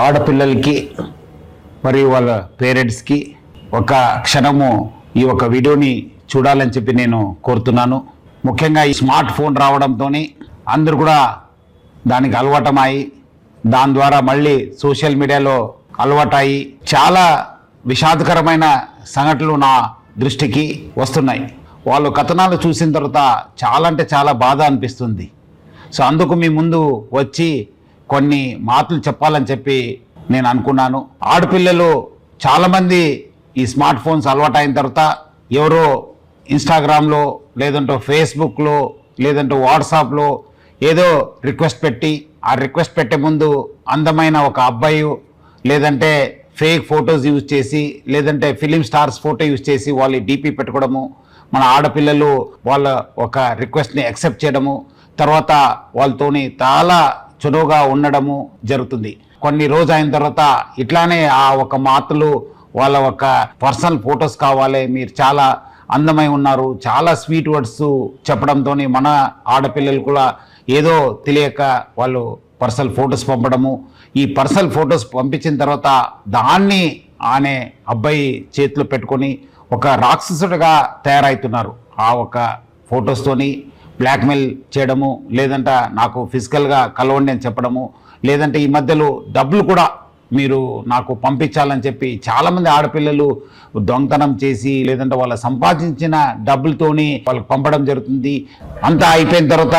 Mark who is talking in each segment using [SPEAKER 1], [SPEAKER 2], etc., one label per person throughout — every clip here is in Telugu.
[SPEAKER 1] ఆడపిల్లలకి మరియు వాళ్ళ పేరెంట్స్కి ఒక క్షణము ఈ ఒక వీడియోని చూడాలని చెప్పి నేను కోరుతున్నాను. ముఖ్యంగా ఈ స్మార్ట్ ఫోన్ రావడంతో అందరూ కూడా దానికి అలవాటమై దాని ద్వారా మళ్ళీ సోషల్ మీడియాలో అలవాటయి చాలా విషాదకరమైన సంఘటనలు నా దృష్టికి వస్తున్నాయి. వాళ్ళు కథనాలు చూసిన తర్వాత చాలా అంటే చాలా బాధ అనిపిస్తుంది. సో అందుకు మీ ముందు వచ్చి కొన్ని మాటలు చెప్పాలని చెప్పి నేను అనుకున్నాను. ఆడపిల్లలు చాలామంది ఈ స్మార్ట్ ఫోన్స్ అలవాటు అయిన తర్వాత ఎవరో ఇన్స్టాగ్రామ్లో లేదంటే ఫేస్బుక్లో లేదంటే వాట్సాప్లో ఏదో రిక్వెస్ట్ పెట్టి ఆ రిక్వెస్ట్ పెట్టే ముందు అందమైన ఒక అబ్బాయి లేదంటే ఫేక్ ఫొటోస్ యూజ్ చేసి లేదంటే ఫిలిం స్టార్స్ ఫోటో యూజ్ చేసి వాళ్ళు డీపీ పెట్టుకోవడము, మన ఆడపిల్లలు వాళ్ళ ఒక రిక్వెస్ట్ని యాక్సెప్ట్ చేయడము, తర్వాత వాళ్ళతోని చాలా చురువుగా ఉండడము జరుగుతుంది. కొన్ని రోజు అయిన తర్వాత ఇట్లానే ఆ ఒక మాటలు వాళ్ళ ఒక పర్సనల్ ఫొటోస్ కావాలి, మీరు చాలా అందమై ఉన్నారు, చాలా స్వీట్ వర్డ్స్ చెప్పడంతో మన ఆడపిల్లలు కూడా ఏదో తెలియక వాళ్ళు పర్సనల్ ఫొటోస్ పంపడము. ఈ పర్సనల్ ఫొటోస్ పంపించిన తర్వాత దాన్ని ఆనే అబ్బాయి చేతిలో పెట్టుకొని ఒక రాక్షసుడిగా తయారవుతున్నారు. ఆ ఒక ఫొటోస్తోని బ్లాక్మెయిల్ చేయడము, లేదంటే నాకు ఫిజికల్గా కలవండి అని చెప్పడము, లేదంటే ఈ మధ్యలో డబ్బులు కూడా మీరు నాకు పంపించాలని చెప్పి చాలామంది ఆడపిల్లలు దొంగతనం చేసి లేదంటే వాళ్ళ సంపాదించిన డబ్బులతోని వాళ్ళకి పంపడం జరుగుతుంది. అంతా అయిపోయిన తర్వాత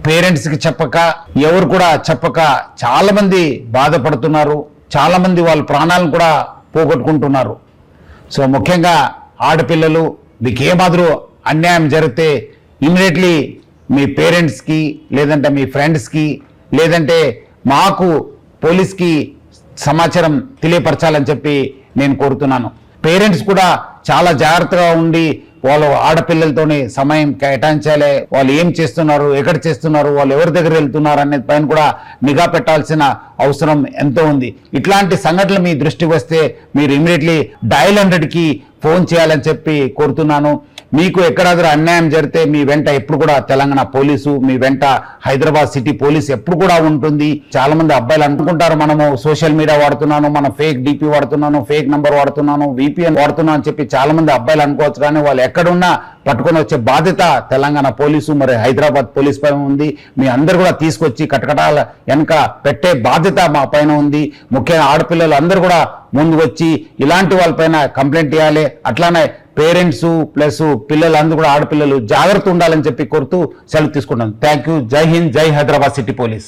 [SPEAKER 1] పేరెంట్స్కి చెప్పక ఎవరు కూడా చెప్పక చాలామంది బాధపడుతున్నారు, చాలామంది వాళ్ళ ప్రాణాలను కూడా పోగొట్టుకుంటున్నారు. సో ముఖ్యంగా ఆడపిల్లలు మీకు ఏమాదిరి అన్యాయం జరిగితే ఇమ్మీడియట్లీ మీ పేరెంట్స్కి లేదంటే మీ ఫ్రెండ్స్కి లేదంటే మాకు పోలీస్కి సమాచారం తెలియపరచాలని చెప్పి నేను కోరుతున్నాను. పేరెంట్స్ కూడా చాలా జాగ్రత్తగా ఉండి వాళ్ళు ఆడపిల్లలతోని సమయం కేటాయించాలి. వాళ్ళు ఏం చేస్తున్నారు, ఎక్కడ చేస్తున్నారు, వాళ్ళు ఎవరి దగ్గర వెళ్తున్నారు అనే పైన కూడా నిఘా పెట్టాల్సిన అవసరం ఎంతో ఉంది. ఇట్లాంటి సంఘటనలు మీ దృష్టికి వస్తే మీరు ఇమ్మీడియట్లీ డయల్ 100కి ఫోన్ చేయాలని చెప్పి కోరుతున్నాను. మీకు ఎక్కడాದರೂ అన్యాయం జరిగితే మీ వెంట ఎప్పుడు కూడా తెలంగాణ పోలీసు, మీ వెంట హైదరాబాద్ సిటీ పోలీస్ ఎప్పుడు కూడా ఉంటుంది. చాలా మంది అబ్బాయిలు అనుకుంటారు మనము సోషల్ మీడియా వాడుతున్నాను, మనం ఫేక్ డీపీ వాడుతున్నాను, ఫేక్ నంబర్ వాడుతున్నాను, VPN వాడుతున్నాను అని చెప్పి చాలా మంది అబ్బాయిలు అనుకోవచ్చు. కానీ వాళ్ళు ఎక్కడున్నా పట్టుకొని వచ్చే బాధ్యత తెలంగాణ పోలీసు మరి హైదరాబాద్ పోలీస్ పైన ఉంది. మీ అందరు కూడా తీసుకొచ్చి కటకటాల వెనక పెట్టే బాధ్యత మా పైన ఉంది. ముఖ్యంగా ఆడపిల్లలు అందరూ కూడా ముందు వచ్చి ఇలాంటి వాళ్ళపైన కంప్లైంట్ ఇవ్వాలి. అట్లానే పేరెంట్స్ ప్లస్ పిల్లలందరూ కూడా ఆడపిల్లలు జాగ్రత్త ఉండాలని చెప్పి కోరుతూ సెలవు తీసుకుంటాను. Thank you. జై హింద్, జై హైదరాబాద్ సిటీ పోలీస్.